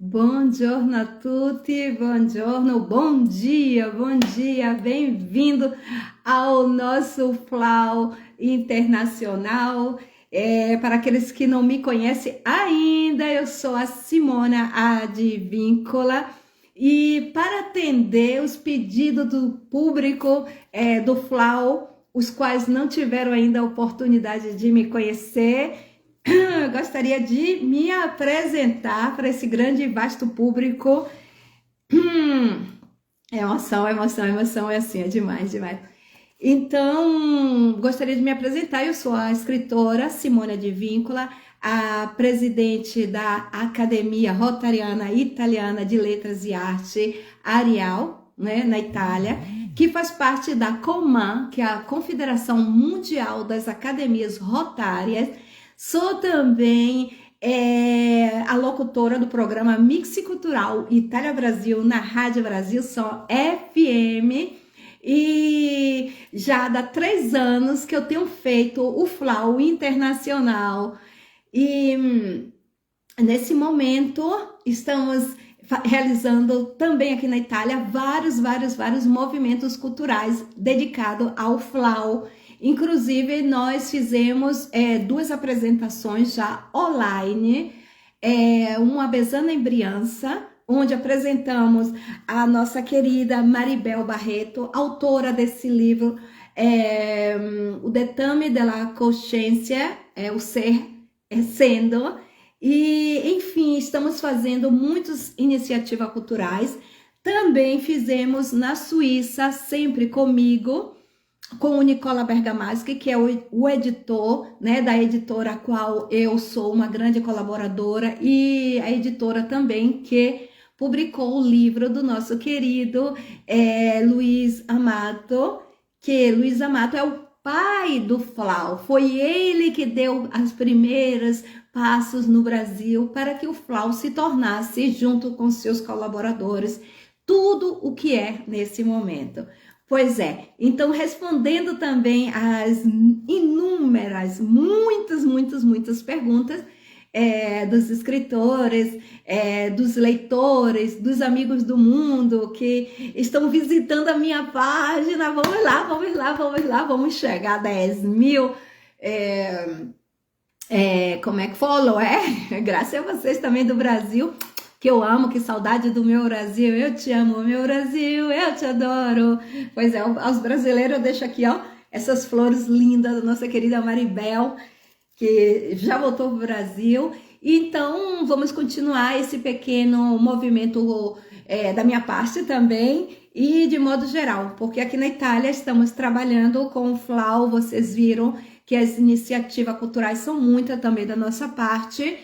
Buongiorno a tutti, buongiorno, bom dia, bem-vindo ao nosso FLAU Internacional. Para aqueles que não me conhecem ainda, eu sou a Simona Advíncula e para atender os pedidos do público do FLAU, os quais não tiveram ainda a oportunidade de me conhecer, gostaria de me apresentar para esse grande e vasto público. Emoção, é assim, é demais. Então, gostaria de me apresentar. Eu sou a escritora Simone Advíncula, a presidente da Academia Rotariana Italiana de Letras e Arte, Arial, né, na Itália, que faz parte da COMAN, que é a Confederação Mundial das Academias Rotárias. Sou também a locutora do programa Mixicultural Itália Brasil na Rádio Brasil Som FM, e já há 3 anos que eu tenho feito o FLAU Internacional, e nesse momento estamos realizando também aqui na Itália vários movimentos culturais dedicados ao FLAU. Inclusive, nós fizemos 2 apresentações já online, uma Besana em Briança, onde apresentamos a nossa querida Maribel Barreto, autora desse livro, O Detame della Consciência, o Ser Sendo, e, enfim, estamos fazendo muitas iniciativas culturais. Também fizemos na Suíça, sempre comigo, com o Nicola Bergamaschi, que é o editor, né, da editora a qual eu sou uma grande colaboradora, e a editora também que publicou o livro do nosso querido Luiz Amato, que Luiz Amato é o pai do FLAU. Foi ele que deu os primeiros passos no Brasil para que o FLAU se tornasse, junto com seus colaboradores, tudo o que é nesse momento. Pois é, então respondendo também às inúmeras, muitas perguntas dos escritores, dos leitores, dos amigos do mundo que estão visitando a minha página. Vamos chegar a 10 mil, como é que falou? Graças a vocês também do Brasil, que eu amo, que saudade do meu Brasil. Eu te amo, meu Brasil, eu te adoro. Pois é, aos brasileiros eu deixo aqui, ó, essas flores lindas da nossa querida Maribel, que já voltou para o Brasil. Então, vamos continuar esse pequeno movimento da minha parte também, e de modo geral, porque aqui na Itália estamos trabalhando com o FLAU. Vocês viram que as iniciativas culturais são muitas também da nossa parte,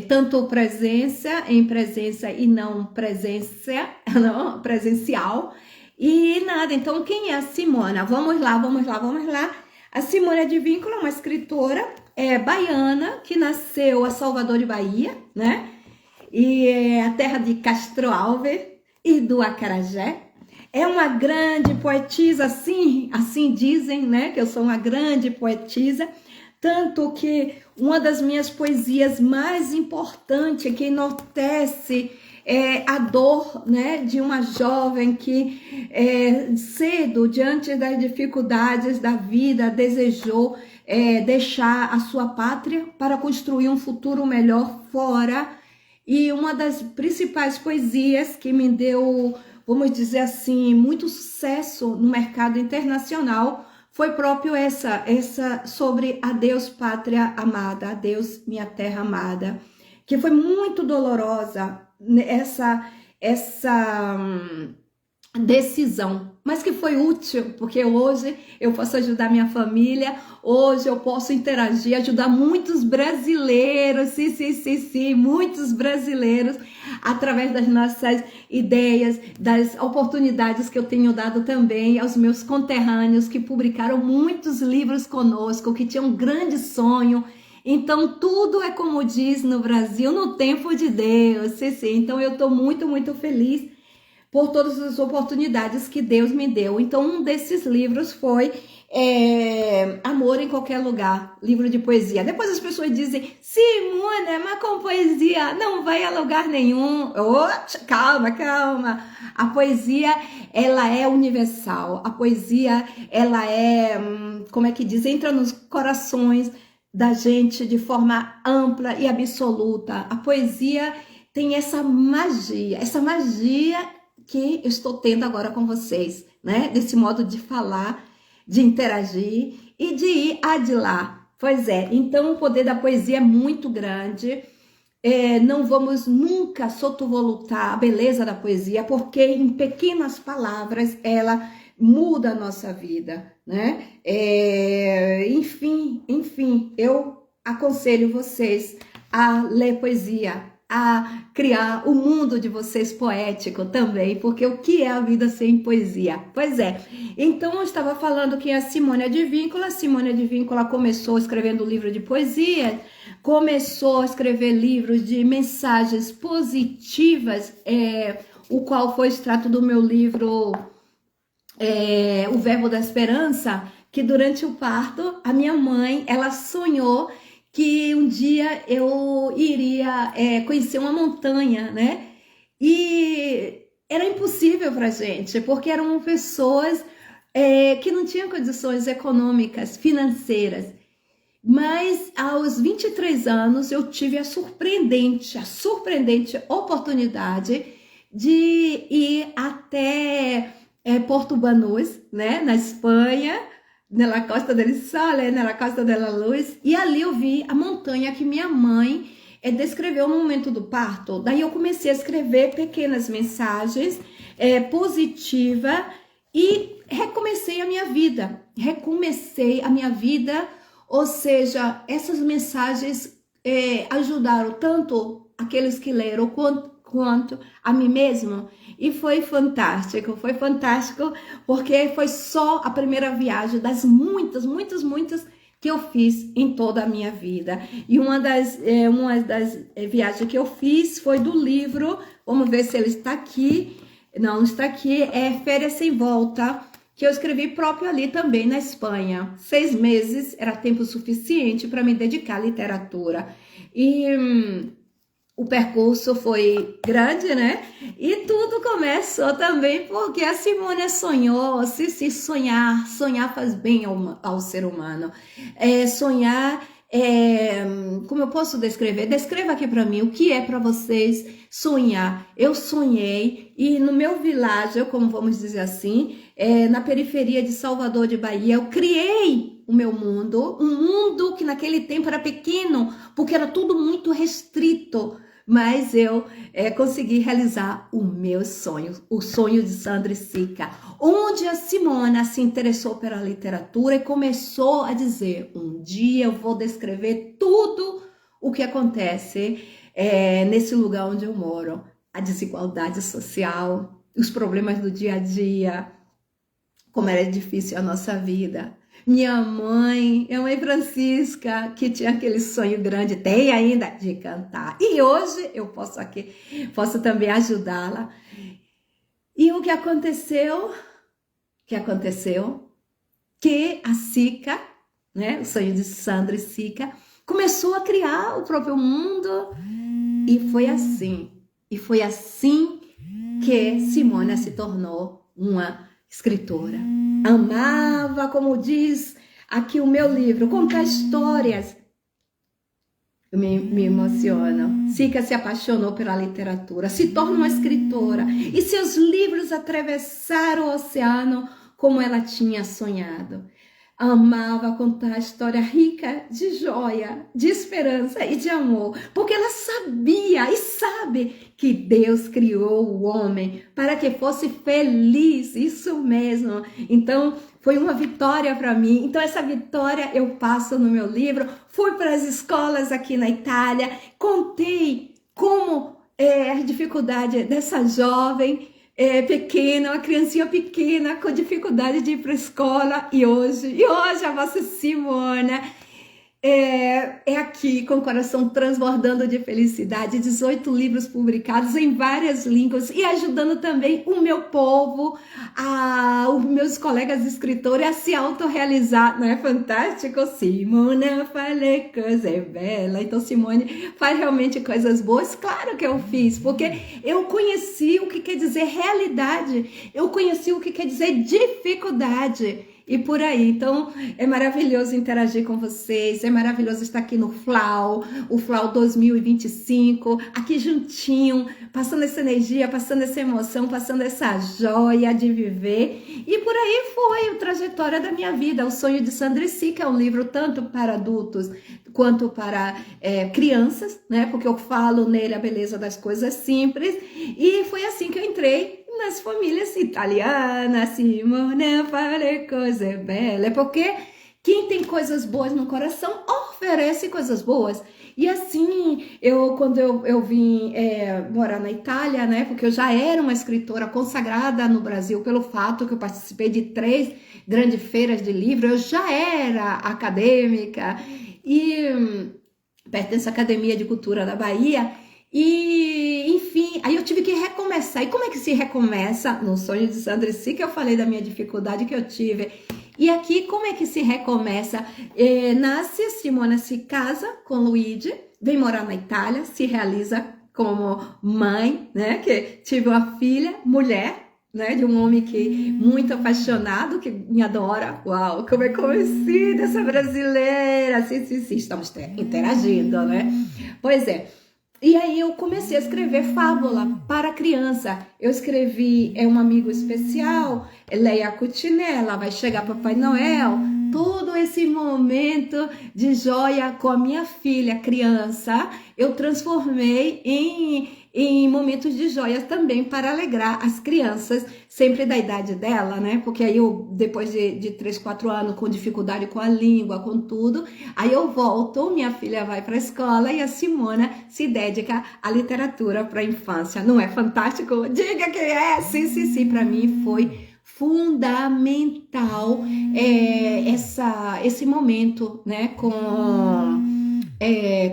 tanto presença e não presencial. E nada, então quem é a Simona? Vamos lá. A Simona Advíncula é uma escritora baiana que nasceu a Salvador de Bahia, né? E é a terra de Castro Alves e do Acarajé. É uma grande poetisa, assim dizem, né? Que eu sou uma grande poetisa. Tanto que uma das minhas poesias mais importantes, que enaltece a dor, né, de uma jovem que cedo, diante das dificuldades da vida, desejou deixar a sua pátria para construir um futuro melhor fora. E uma das principais poesias que me deu, vamos dizer assim, muito sucesso no mercado internacional foi próprio essa sobre adeus pátria amada, adeus minha terra amada, que foi muito dolorosa essa decisão, mas que foi útil, porque hoje eu posso ajudar minha família, hoje eu posso interagir, ajudar muitos brasileiros, sim, muitos brasileiros, através das nossas ideias, das oportunidades que eu tenho dado também aos meus conterrâneos que publicaram muitos livros conosco, que tinham um grande sonho. Então tudo é como diz no Brasil, no tempo de Deus, sim. Então eu estou muito feliz por todas as oportunidades que Deus me deu. Então um desses livros foi Amor em Qualquer Lugar, livro de poesia. Depois as pessoas dizem, Simona, mas com poesia não vai a lugar nenhum. Oh, calma, calma. A poesia, ela é universal. A poesia, ela é, como é que diz, entra nos corações da gente de forma ampla e absoluta. A poesia tem essa magia que eu estou tendo agora com vocês, né? Desse modo de falar, de interagir e de ir de lá. Pois é, então o poder da poesia é muito grande. Não vamos nunca sotovolutar a beleza da poesia, porque em pequenas palavras ela muda a nossa vida, né? Enfim, eu aconselho vocês a ler poesia, a criar o mundo de vocês poético também, porque o que é a vida sem poesia? Pois é, então eu estava falando que a Simone de Víncula começou escrevendo livro de poesia, começou a escrever livros de mensagens positivas, o qual foi extrato do meu livro O Verbo da Esperança, que durante o parto, a minha mãe, ela sonhou que um dia eu iria conhecer uma montanha, né? E era impossível pra gente, porque eram pessoas que não tinham condições econômicas, financeiras. Mas aos 23 anos eu tive a surpreendente oportunidade de ir até Porto Banús, né, na Espanha, na Costa del Sol, na Costa de la Luz, e ali eu vi a montanha que minha mãe descreveu no momento do parto. Daí eu comecei a escrever pequenas mensagens positivas e recomecei a minha vida, ou seja, essas mensagens ajudaram tanto aqueles que leram quanto a mim mesmo. E foi fantástico, porque foi só a primeira viagem das muitas que eu fiz em toda a minha vida. E uma das viagens que eu fiz foi do livro, vamos ver se ele está aqui, não está aqui, Férias Sem Volta, que eu escrevi próprio ali também na Espanha. 6 meses era tempo suficiente para me dedicar à literatura. E o percurso foi grande, né? E tudo começou também porque a Simone sonhou. Se sonhar faz bem ao ser humano. Sonhar, como eu posso descrever? Descreva aqui para mim o que é para vocês sonhar. Eu sonhei e no meu vilarejo, como vamos dizer assim, na periferia de Salvador de Bahia, eu criei o meu mundo, um mundo que naquele tempo era pequeno, porque era tudo muito restrito, mas eu consegui realizar o meu sonho, o sonho de Sandra Sica, onde a Simona se interessou pela literatura e começou a dizer, um dia eu vou descrever tudo o que acontece nesse lugar onde eu moro, a desigualdade social, os problemas do dia a dia, como era difícil a nossa vida. Minha mãe Francisca, que tinha aquele sonho grande, tem ainda, de cantar. E hoje eu posso também ajudá-la. E o que aconteceu? Que a Sica, né, o sonho de Sandra Sica, começou a criar o próprio mundo. E foi assim que Simona se tornou uma escritora. Amava, como diz aqui o meu livro, contar histórias. Eu me emociono. Sica se apaixonou pela literatura, se torna uma escritora e seus livros atravessaram o oceano como ela tinha sonhado. Amava contar a história rica de joia, de esperança e de amor, porque ela sabia e sabe que Deus criou o homem para que fosse feliz, isso mesmo. Então, foi uma vitória para mim. Então, essa vitória eu passo no meu livro. Fui para as escolas aqui na Itália, contei como a dificuldade dessa jovem pequena, uma criancinha pequena com dificuldade de ir para a escola, e hoje a vossa Simona É aqui com o coração transbordando de felicidade, 18 livros publicados em várias línguas e ajudando também o meu povo, os meus colegas escritores a se autorrealizar. Não é fantástico? Simone, falei coisa bela. Então Simone faz realmente coisas boas. Claro que eu fiz, porque eu conheci o que quer dizer realidade, eu conheci o que quer dizer dificuldade. E por aí, então é maravilhoso interagir com vocês, é maravilhoso estar aqui no FLAU, o FLAU 2025, aqui juntinho, passando essa energia, passando essa emoção, passando essa joia de viver. E por aí foi a trajetória da minha vida, O Sonho de Sandrici, que é um livro tanto para adultos quanto para crianças, né? Porque eu falo nele a beleza das coisas simples. E foi assim que eu entrei nas famílias italianas. Simone, fare cose belle, porque quem tem coisas boas no coração oferece coisas boas. E assim, quando eu vim morar na Itália, né, porque eu já era uma escritora consagrada no Brasil pelo fato que eu participei de 3 grandes feiras de livro, eu já era acadêmica e pertenço à Academia de Cultura da Bahia. E, enfim, aí eu tive que recomeçar. E como é que se recomeça? No Sonho de Sandrici, que eu falei da minha dificuldade que eu tive. E aqui, como é que se recomeça? Nasce, Simona se casa com Luigi, vem morar na Itália, se realiza como mãe, né? Que tive uma filha, mulher, né? De um homem que muito apaixonado, que me adora. Uau, como é conhecida essa brasileira! Sim, estamos interagindo, né? Pois é. E aí eu comecei a escrever fábula para criança. Eu escrevi Um Amigo Especial, Leia Cutinella, Vai Chegar Papai Noel. Todo esse momento de joia com a minha filha, criança, eu transformei em momentos de joia também para alegrar as crianças, sempre da idade dela, né? Porque aí eu, depois de 3, 4 anos, com dificuldade com a língua, com tudo, aí eu volto, minha filha vai para a escola e a Simona se dedica à literatura para a infância. Não é fantástico? Diga que é! Sim, para mim foi fundamental esse momento, né?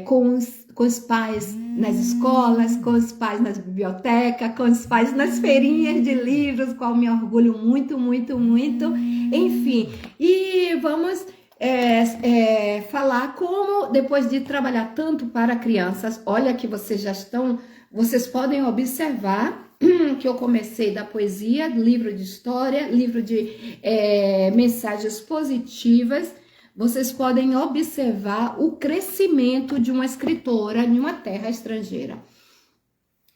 Com os pais nas escolas, com os pais nas bibliotecas, com os pais nas feirinhas de livros, qual me orgulho muito, muito, muito. Enfim, e vamos falar como, depois de trabalhar tanto para crianças, olha que vocês podem observar que eu comecei da poesia, livro de história, livro de mensagens positivas. Vocês podem observar o crescimento de uma escritora em uma terra estrangeira.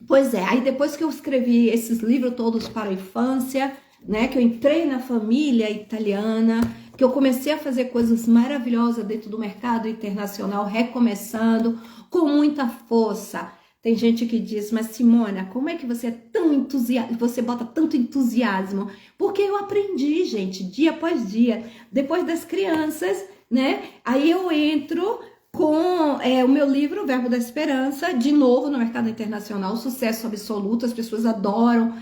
Pois é, aí depois que eu escrevi esses livros todos para a infância, né, que eu entrei na família italiana, que eu comecei a fazer coisas maravilhosas dentro do mercado internacional, recomeçando com muita força. Tem gente que diz, mas Simona, como é que você é tão entusiasta, você bota tanto entusiasmo? Porque eu aprendi, gente, dia após dia, depois das crianças, né? Aí eu entro com o meu livro, O Verbo da Esperança, de novo no mercado internacional, sucesso absoluto, as pessoas adoram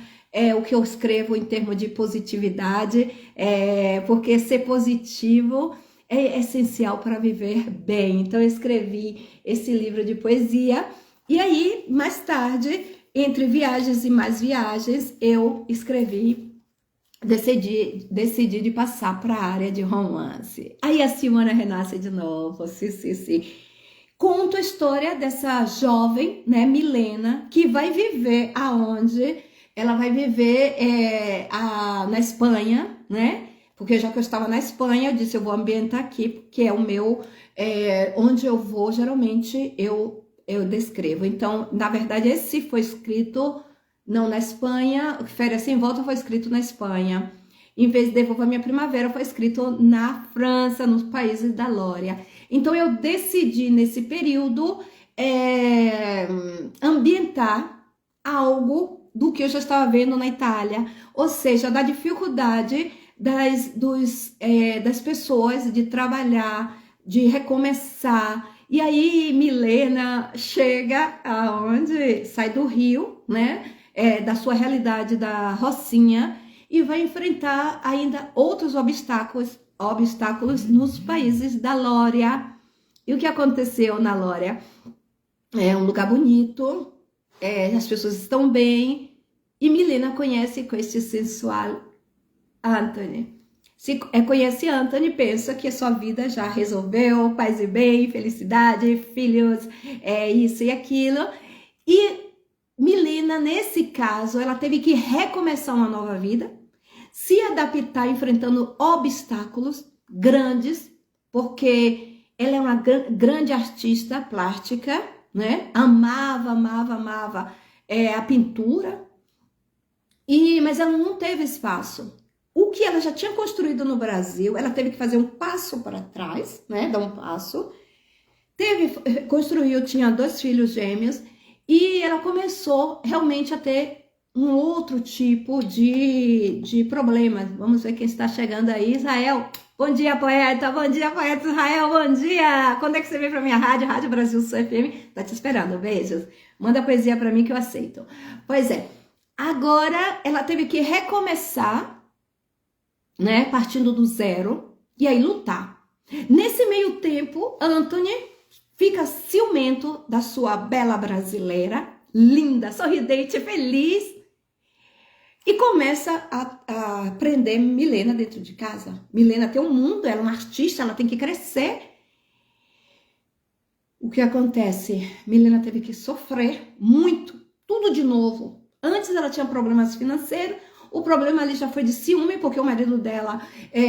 o que eu escrevo em termos de positividade, porque ser positivo é essencial para viver bem. Então eu escrevi esse livro de poesia. E aí, mais tarde, entre viagens e mais viagens, eu decidi de passar para a área de romance. Aí a Simona renasce de novo, sim. Conto a história dessa jovem, né, Milena, que vai viver aonde? Ela vai viver na Espanha, né? Porque já que eu estava na Espanha, eu disse, eu vou ambientar aqui, porque é o meu, onde eu vou, geralmente, eu descrevo. Então, na verdade, esse foi escrito não na Espanha, Férias Sem Volta foi escrito na Espanha. Em vez de Devolva Minha Primavera, foi escrito na França, nos países da Lória. Então, eu decidi, nesse período, ambientar algo do que eu já estava vendo na Itália. Ou seja, da dificuldade das pessoas de trabalhar, de recomeçar. E aí, Milena chega aonde? Sai do Rio, né? Da sua realidade da Rocinha e vai enfrentar ainda outros obstáculos nos países da Lória. E o que aconteceu na Lória? É um lugar bonito, as pessoas estão bem, e Milena conhece com este sensual Anthony. Se conhece Anthony, pensa que a sua vida já resolveu, paz e bem, felicidade, filhos, isso e aquilo. E Milena, nesse caso, ela teve que recomeçar uma nova vida, se adaptar enfrentando obstáculos grandes, porque ela é uma grande artista plástica, né? Amava a pintura, mas ela não teve espaço. O que ela já tinha construído no Brasil, ela teve que fazer um passo para trás, né? Dar um passo. Construiu, tinha 2 filhos gêmeos, e ela começou realmente a ter um outro tipo de problemas. Vamos ver quem está chegando aí. Israel, bom dia, poeta Israel, bom dia. Quando é que você vem para minha rádio? Rádio Brasil Sul FM, tá te esperando, beijos. Manda poesia para mim que eu aceito. Pois é, agora ela teve que recomeçar, né, partindo do zero, e aí lutar. Nesse meio tempo, Anthony fica ciumento da sua bela brasileira, linda, sorridente, feliz, e começa a prender Milena dentro de casa. Milena tem um mundo, ela é uma artista, ela tem que crescer. O que acontece? Milena teve que sofrer muito, tudo de novo. Antes ela tinha problemas financeiros, o problema ali já foi de ciúme, porque o marido dela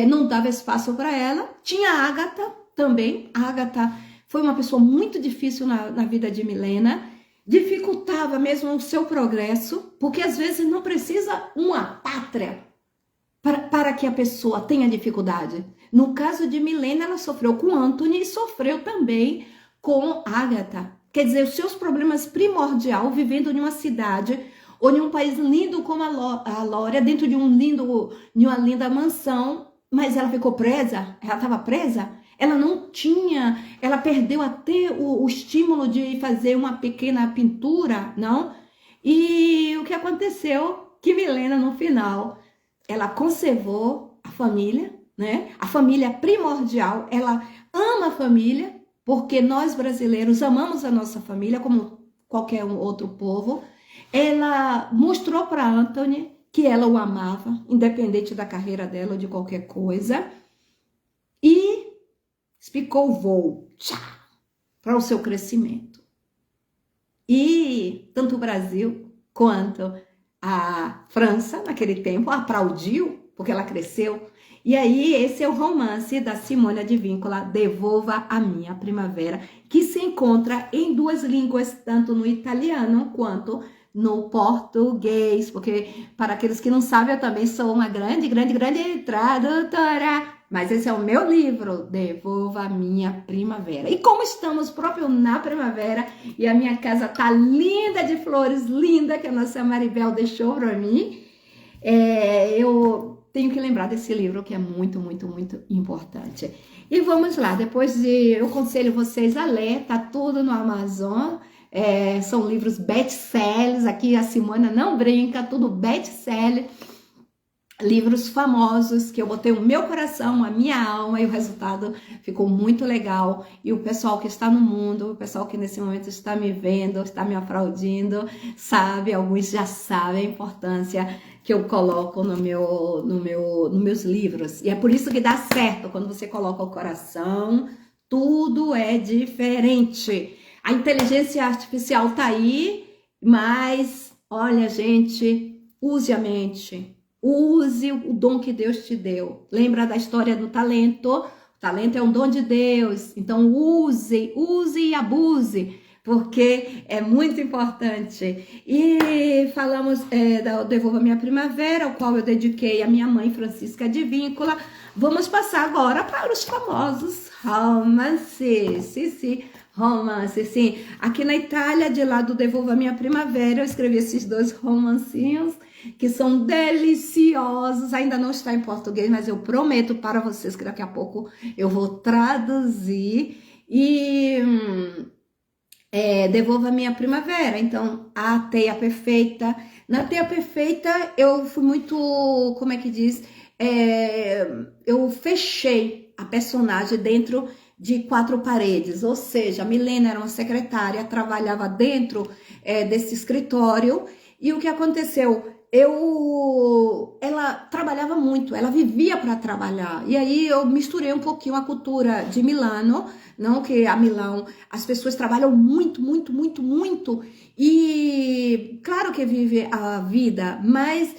não dava espaço para ela. Tinha a Agatha também. A Agatha foi uma pessoa muito difícil na vida de Milena. Dificultava mesmo o seu progresso, porque às vezes não precisa uma pátria para que a pessoa tenha dificuldade. No caso de Milena, ela sofreu com Anthony e sofreu também com Agatha. Quer dizer, os seus problemas primordiais vivendo em uma cidade ou em um país lindo como a Lória, dentro de uma linda mansão, mas ela ficou presa, ela estava presa, ela não tinha, ela perdeu até o estímulo de fazer uma pequena pintura, não? E o que aconteceu? Que Milena, no final, ela conservou a família, né? A família primordial, ela ama a família, porque nós brasileiros amamos a nossa família como qualquer outro povo. Ela mostrou para Anthony que ela o amava, independente da carreira dela ou de qualquer coisa, e explicou o voo para o seu crescimento. E tanto o Brasil quanto a França, naquele tempo, aplaudiu, porque ela cresceu. E aí, esse é o romance da Simone Advíncula, Devolva a Minha Primavera, que se encontra em 2 línguas, tanto no italiano quanto no português, porque para aqueles que não sabem, eu também sou uma grande tradutora, mas esse é o meu livro, Devolva a Minha Primavera. E como estamos próprio na primavera, e a minha casa tá linda de flores, linda, que a nossa Maribel deixou para mim, eu tenho que lembrar desse livro, que é muito importante. E vamos lá, eu aconselho vocês a ler, tá tudo no Amazon. São livros best-sellers, aqui a Simona não brinca, tudo best-seller, livros famosos que eu botei o meu coração, a minha alma, e o resultado ficou muito legal. E o pessoal que está no mundo, o pessoal que nesse momento está me vendo, está me aplaudindo, sabe, alguns já sabem a importância que eu coloco nos meus livros. E é por isso que dá certo, quando você coloca o coração, tudo é diferente. A inteligência artificial tá aí, mas, olha, gente, use a mente, use o dom que Deus te deu. Lembra da história do talento? O talento é um dom de Deus, então use e abuse, porque é muito importante. E falamos da Devolva Minha Primavera, o qual eu dediquei à minha mãe, Francisca Advíncula. Vamos passar agora para os famosos romances. Sim. Romance, sim. Aqui na Itália, de lá do Devolva Minha Primavera, eu escrevi esses 2 romancinhos que são deliciosos. Ainda não está em português, mas eu prometo para vocês que daqui a pouco eu vou traduzir. E Devolva Minha Primavera. Então, a Teia Perfeita. Na Teia Perfeita, eu fui muito, como é que diz? Eu fechei a personagem dentro de quatro paredes, ou seja, Milena era uma secretária, trabalhava dentro desse escritório, e o que aconteceu? Ela trabalhava muito, ela vivia para trabalhar, e aí eu misturei um pouquinho a cultura de Milano, não que a Milão, as pessoas trabalham muito, muito, muito, muito, e claro que vive a vida, mas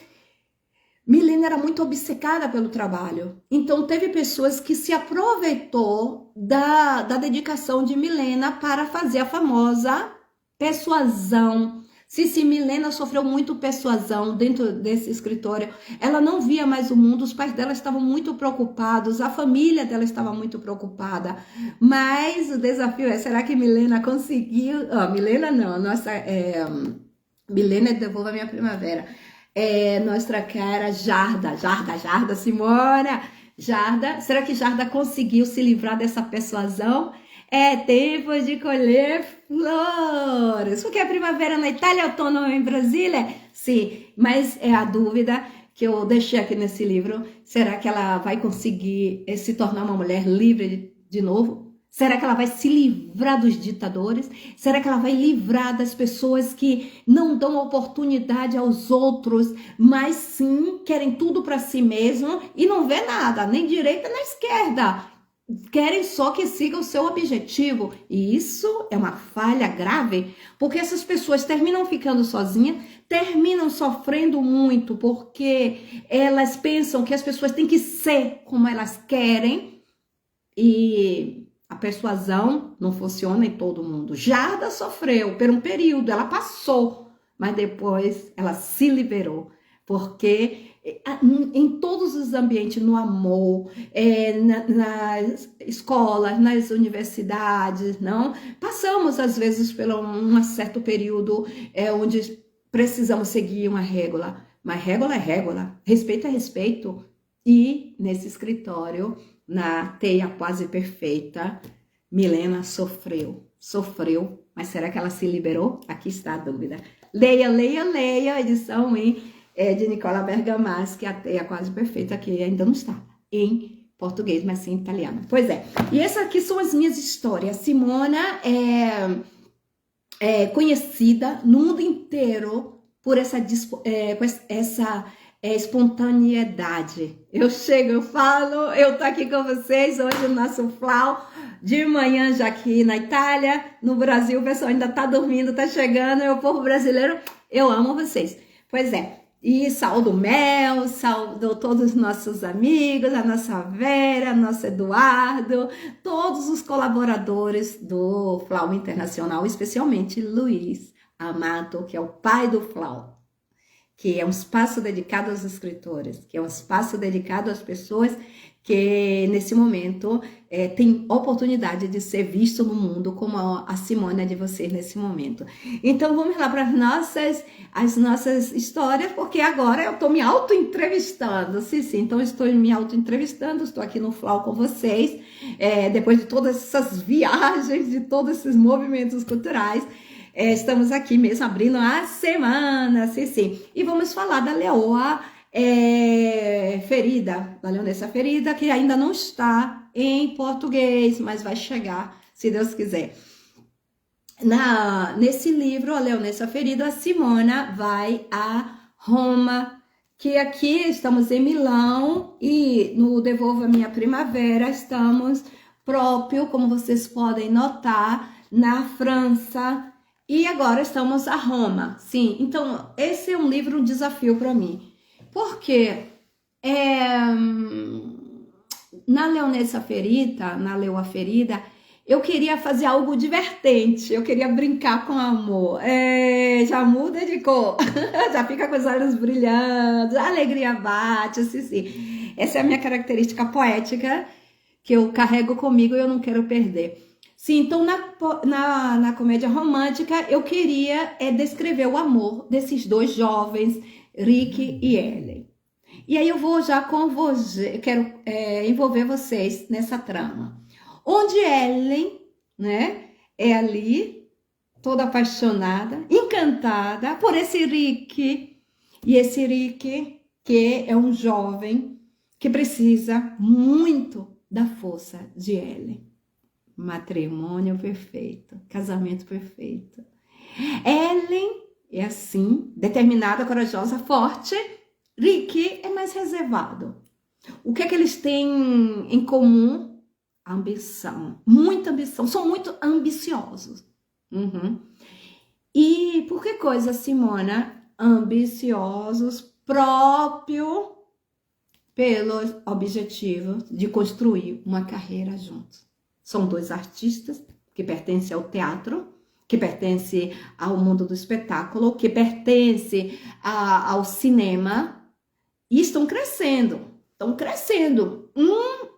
Milena era muito obcecada pelo trabalho. Então teve pessoas que se aproveitou da dedicação de Milena para fazer a famosa persuasão. Se Milena sofreu muito persuasão dentro desse escritório. Ela não via mais o mundo, os pais dela estavam muito preocupados, a família dela estava muito preocupada. Mas o desafio é, será que Milena conseguiu? Milena não, nossa, Milena devolva a minha primavera. Nossa cara Jarda, Simona, Jarda, será que Jarda conseguiu se livrar dessa persuasão? É tempo de colher flores, porque a primavera na Itália, outono em Brasília, sim, mas é a dúvida que eu deixei aqui nesse livro, será que ela vai conseguir se tornar uma mulher livre de novo? Será que ela vai se livrar dos ditadores? Será que ela vai livrar das pessoas que não dão oportunidade aos outros, mas sim querem tudo para si mesmo e não vê nada, nem direita nem esquerda? Querem só que siga o seu objetivo. E isso é uma falha grave, porque essas pessoas terminam ficando sozinhas, terminam sofrendo muito, porque elas pensam que as pessoas têm que ser como elas querem e a persuasão não funciona em todo mundo. Jarda sofreu por um período, ela passou, mas depois ela se liberou, porque em todos os ambientes, no amor, nas escolas, nas universidades, não? Passamos às vezes por um certo período onde precisamos seguir uma régua, mas régua é régua, respeito é respeito. E nesse escritório, na teia quase perfeita, Milena sofreu, mas será que ela se liberou? Aqui está a dúvida. Leia, a edição de Nicola Bergamaschi, a teia quase perfeita, que ainda não está em português, mas sim em italiano. Pois é, e essas aqui são as minhas histórias. Simona é conhecida no mundo inteiro por essa espontaneidade. Eu chego, eu falo, eu tô aqui com vocês hoje no nosso Flau, de manhã já aqui na Itália, no Brasil, o pessoal ainda tá dormindo, tá chegando, o povo brasileiro, eu amo vocês. Pois é, e saúdo Mel, saúdo todos os nossos amigos, a nossa Vera, nosso Eduardo, todos os colaboradores do Flau Internacional, especialmente Luiz Amato, que é o pai do Flau, que é um espaço dedicado aos escritores, que é um espaço dedicado às pessoas que nesse momento tem oportunidade de ser visto no mundo como a Simona de vocês nesse momento. Então vamos lá para as nossas histórias, porque agora eu estou me auto-entrevistando, sim, então estou me auto-entrevistando, estou aqui no Flau com vocês, depois de todas essas viagens, de todos esses movimentos culturais, estamos aqui mesmo abrindo a semana, sim. E vamos falar da leoa ferida, da leonessa ferida, que ainda não está em português, mas vai chegar, se Deus quiser. Nesse livro, A Leonessa Ferida, a Simona vai a Roma, que aqui estamos em Milão e no Devolva Minha Primavera estamos próprio, como vocês podem notar, na França. E agora estamos a Roma, sim. Então, esse é um livro, um desafio para mim. Porque na Leonessa Ferida, na Leoa Ferida, eu queria fazer algo divertente, eu queria brincar com amor. Já muda de cor, já fica com os olhos brilhando, a alegria bate, sim. Essa é a minha característica poética que eu carrego comigo e eu não quero perder. Sim, então na comédia romântica eu queria descrever o amor desses dois jovens, Rick e Ellen. E aí eu vou já quero envolver vocês nessa trama. Onde Ellen, né, é ali, toda apaixonada, encantada por esse Rick. E esse Rick, que é um jovem que precisa muito da força de Ellen. matrimônio perfeito, casamento perfeito. Ellen é assim, determinada, corajosa, forte. Rick é mais reservado. O que é que eles têm em comum? Ambição, muita ambição, são muito ambiciosos. E por que coisa, Simona? Ambiciosos, próprio pelo objetivo de construir uma carreira juntos. São dois artistas que pertencem ao teatro, que pertencem ao mundo do espetáculo, que pertencem ao cinema e estão crescendo um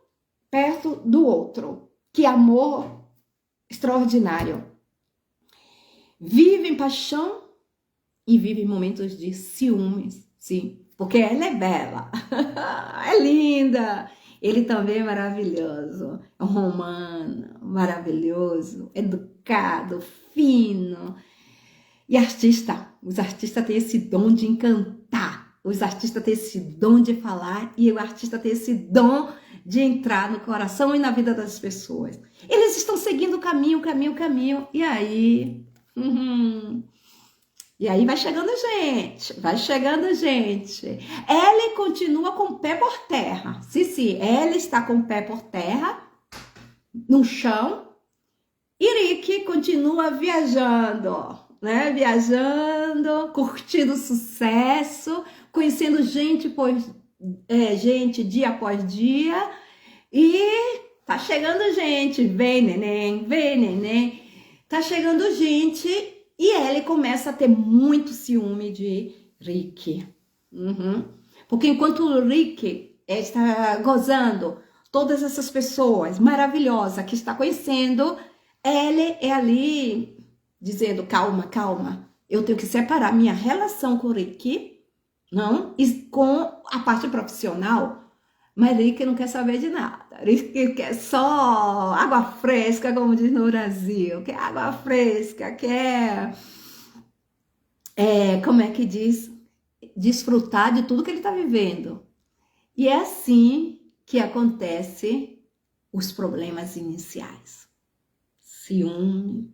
perto do outro. Que amor extraordinário. Vivem paixão e vivem momentos de ciúmes, sim, porque ela é bela, é linda, ele também é maravilhoso, é um romano, maravilhoso, educado, fino, e artista, os artistas têm esse dom de encantar, os artistas têm esse dom de falar, e o artista tem esse dom de entrar no coração e na vida das pessoas. Eles estão seguindo o caminho, e aí... E aí vai chegando gente. Ela continua com o pé por terra. Sim, ela está com o pé por terra, no chão. E Rick continua viajando, né? Viajando, curtindo sucesso, conhecendo gente dia após dia. E tá chegando gente, vem neném. Tá chegando gente e ele começa a ter muito ciúme de Rick. Porque enquanto o Rick está gozando todas essas pessoas maravilhosas que está conhecendo, ele é ali dizendo, calma, eu tenho que separar minha relação com o Rick, não, e com a parte profissional. Mas Rick não quer saber de nada. Rick quer só água fresca, como diz no Brasil. Quer água fresca, quer... como é que diz? Desfrutar de tudo que ele está vivendo. E é assim que acontece os problemas iniciais. Ciúme,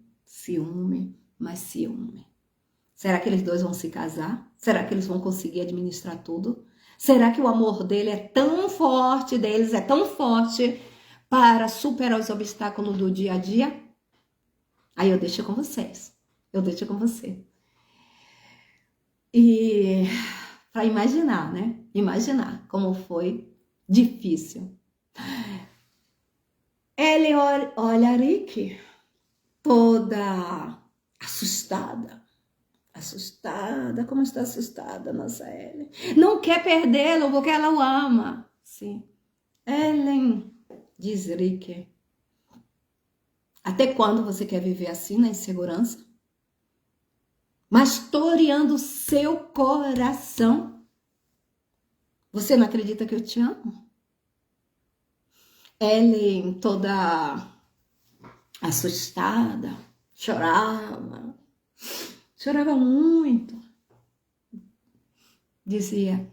mais ciúme. Será que eles dois vão se casar? Será que eles vão conseguir administrar tudo? Será que o amor dele é tão forte, deles é tão forte para superar os obstáculos do dia a dia? Aí eu deixo com vocês. E para imaginar, né? Imaginar como foi difícil. Ele olha Rick toda assustada, como está assustada, nossa Ellen. Não quer perdê-lo porque ela o ama. Sim. Ellen, diz Rick, até quando você quer viver assim na insegurança? Pastoreando o seu coração? Você não acredita que eu te amo? Ellen, toda assustada, chorava muito. Dizia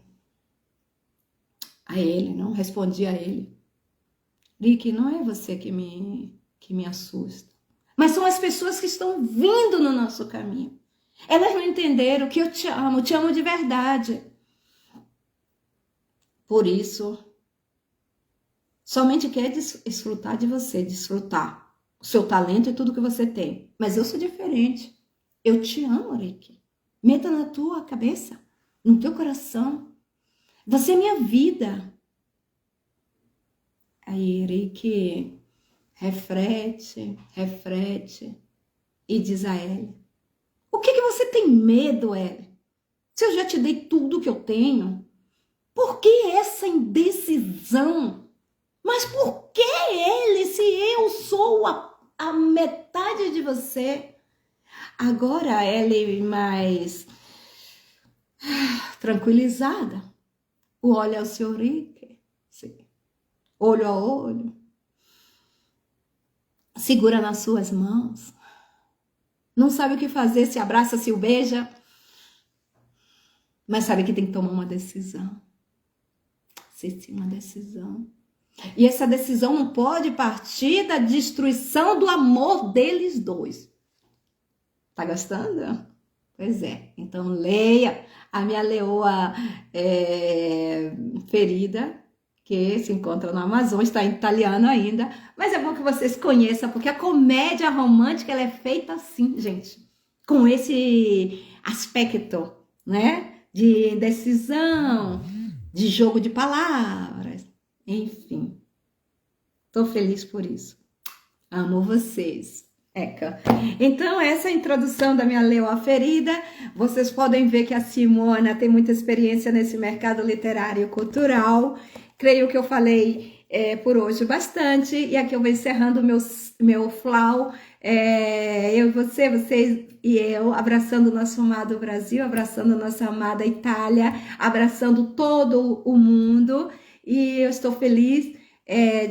a ele, não respondia a ele. Rick, não é você que me assusta, mas são as pessoas que estão vindo no nosso caminho. Elas não entenderam que eu te amo de verdade. Por isso, somente quer desfrutar de você, desfrutar o seu talento e tudo que você tem. Mas eu sou diferente. Eu te amo, Rick. Meta na tua cabeça, no teu coração. Você é minha vida. Aí Rick reflete e diz a ele: o que você tem medo, Ellen? Se eu já te dei tudo que eu tenho, por que essa indecisão? Mas por que ele, se eu sou a metade de você? Agora ela mais tranquilizada, olha ao seu Rick, sim, olho a olho, segura nas suas mãos, não sabe o que fazer, se abraça, se o beija, mas sabe que tem que tomar uma decisão. Sim, uma decisão. E essa decisão não pode partir da destruição do amor deles dois. Tá gostando? Pois é. Então leia a minha leoa ferida, que se encontra no Amazon, está em italiano ainda, mas é bom que vocês conheçam, porque a comédia romântica ela é feita assim, gente, com esse aspecto, né, de indecisão, de jogo de palavras, enfim. Tô feliz por isso. Amo vocês. Eca. Então, essa é a introdução da minha leoa ferida. Vocês podem ver que a Simona tem muita experiência nesse mercado literário e cultural. Creio que eu falei por hoje bastante. E aqui eu vou encerrando meu flow. Vocês e eu, abraçando o nosso amado Brasil, abraçando a nossa amada Itália, abraçando todo o mundo. E eu estou feliz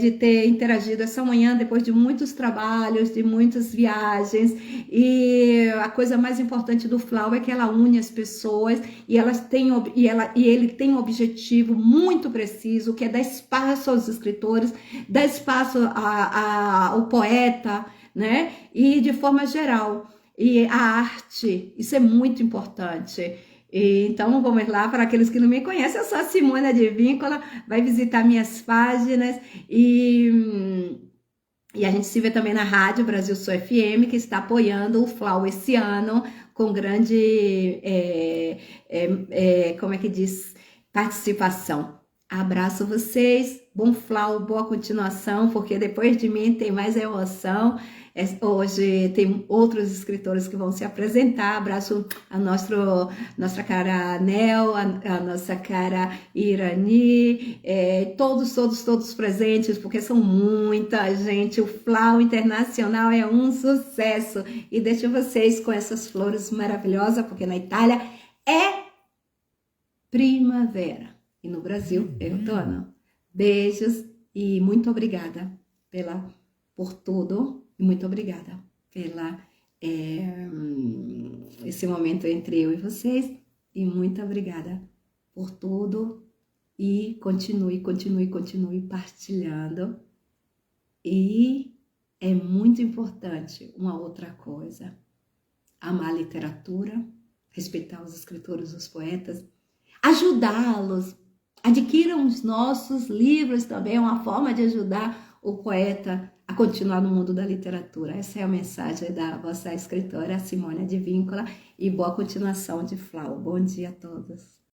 de ter interagido essa manhã depois de muitos trabalhos, de muitas viagens, e a coisa mais importante do Flow é que ela une as pessoas e ele tem um objetivo muito preciso, que é dar espaço aos escritores, dar espaço ao poeta, né? E de forma geral, e a arte, isso é muito importante. Então, vamos lá, para aqueles que não me conhecem, eu sou a Simona de Víncula, vai visitar minhas páginas e a gente se vê também na Rádio Brasil Sul FM, que está apoiando o Flow esse ano, com grande, como é que diz, participação. Abraço vocês, bom Flow, boa continuação, porque depois de mim tem mais emoção. Hoje tem outros escritores que vão se apresentar. Abraço a nossa cara Nel, a nossa cara Irani, todos presentes, porque são muita gente. O Flow Internacional é um sucesso. E deixo vocês com essas flores maravilhosas, porque na Itália é primavera e no Brasil é outono. Beijos e muito obrigada por tudo. Muito obrigada pela esse momento entre eu e vocês. E muito obrigada por tudo. E continue partilhando. E é muito importante uma outra coisa. Amar a literatura, respeitar os escritores, os poetas, ajudá-los. Adquiram os nossos livros também, é uma forma de ajudar o poeta a continuar no mundo da literatura. Essa é a mensagem da vossa escritora Simona de Víncula, e boa continuação de Flow. Bom dia a todos.